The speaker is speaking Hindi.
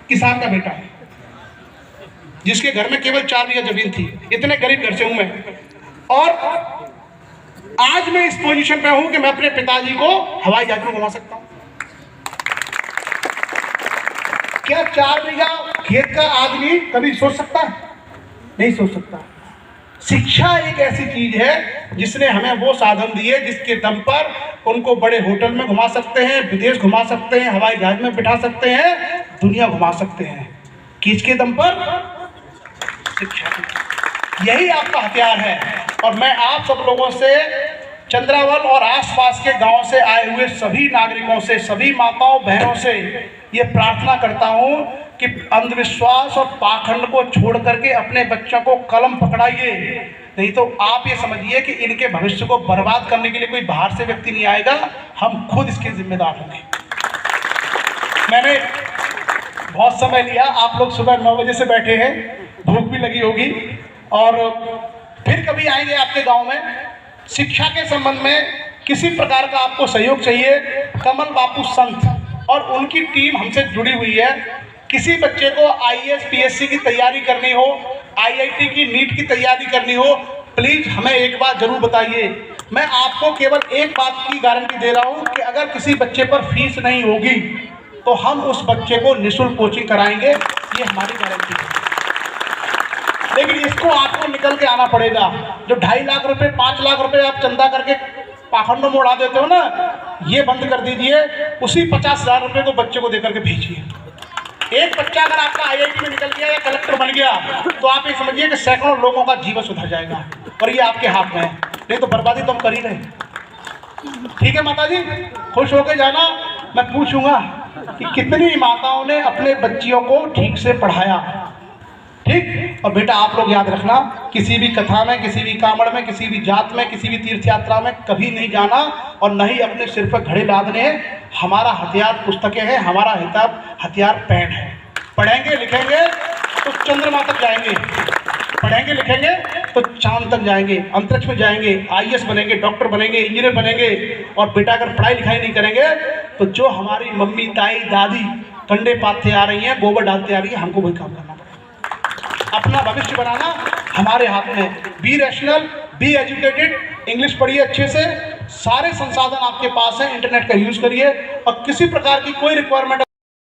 किसान का बेटा है, जिसके घर में केवल 4 बीघा जमीन थी। इतने गरीब घर से हूं मैं, और आज मैं इस पोजीशन पे हूं कि मैं अपने पिताजी को हवाई जहाज में घुमा सकता हूं। क्या 4 बीघा खेत का आदमी कभी सोच सकता है? नहीं सोच सकता। शिक्षा एक ऐसी चीज है जिसने हमें वो साधन दिए जिसके दम पर उनको बड़े होटल में घुमा सकते हैं, विदेश घुमा सकते हैं, हवाई जहाज में बिठा सकते हैं, दुनिया घुमा सकते हैं। किसके दम पर? शिक्षा। यही आपका हथियार है। और मैं आप सब लोगों से, चंद्रावल और आसपास के गांव से आए हुए सभी नागरिकों से, सभी माताओं बहनों से ये प्रार्थना करता हूं कि अंधविश्वास और पाखंड को छोड़ करके अपने बच्चों को कलम पकड़ाइए। नहीं तो आप ये समझिए कि इनके भविष्य को बर्बाद करने के लिए कोई बाहर से व्यक्ति नहीं आएगा, हम खुद इसके जिम्मेदार होंगे। मैंने बहुत समय लिया, आप लोग सुबह 9 बजे से बैठे हैं, भूख भी लगी होगी, और फिर कभी आएंगे आपके गांव में। शिक्षा के संबंध में किसी प्रकार का आपको सहयोग चाहिए, कमल बापू संत और उनकी टीम हमसे जुड़ी हुई है। किसी बच्चे को IAS PSC की तैयारी करनी हो, IIT की नीट की तैयारी करनी हो, प्लीज हमें एक बात जरूर बताइए। मैं आपको केवल एक बात की गारंटी दे रहा हूं कि अगर किसी बच्चे पर फीस नहीं होगी तो हम उस बच्चे को निःशुल्क कोचिंग कराएंगे, ये हमारी गारंटी है। लेकिन इसको आपको निकल के आना पड़ेगा। जो 2.5 लाख रुपए 5 लाख रुपए आप चंदा करके पाखंडों में उड़ा देते हो ना, ये बंद कर दीजिए। उसी 50,000 रुपए को बच्चे को देकर के भेजिए। एक बच्चा अगर आपका IIT में निकल गया या कलेक्टर बन गया तो आप ये समझिए कि सैकड़ों लोगों का जीवन सुधर जाएगा, और ये आपके हाथ में है। नहीं तो बर्बादी तो हम कर ही रहे। ठीक है माता जी, खुश होकर जाना। मैं पूछूंगा कि कितनी माताओं ने अपने बच्चियों को ठीक से पढ़ाया। ठीक। और बेटा आप लोग याद रखना, किसी भी कथा में, किसी भी कामड़ में, किसी भी जात में, किसी भी तीर्थ यात्रा में कभी नहीं जाना और न ही अपने सिर पर घड़े लादने हैं। हमारा हथियार पुस्तकें हैं, हमारा हथियार पेन है। पढ़ेंगे लिखेंगे तो चंद्रमा तक जाएंगे, पढ़ेंगे लिखेंगे तो चांद तक जाएंगे, अंतरिक्ष में जाएंगे, IAS बनेंगे, डॉक्टर बनेंगे, इंजीनियर बनेंगे। और बेटा अगर पढ़ाई लिखाई नहीं करेंगे तो जो हमारी मम्मी ताई दादी कंडे पाथते आ रही हैं, गोबर डालते आ रही है, हमको वही काम करना पड़ेगा। अपना भविष्य बनाना हमारे हाथ में। B rational, be educated, English पढ़िए अच्छे से, सारे संसाधन आपके पास हैं, इंटरनेट का यूज करिए, और किसी प्रकार की कोई रिक्वायरमेंट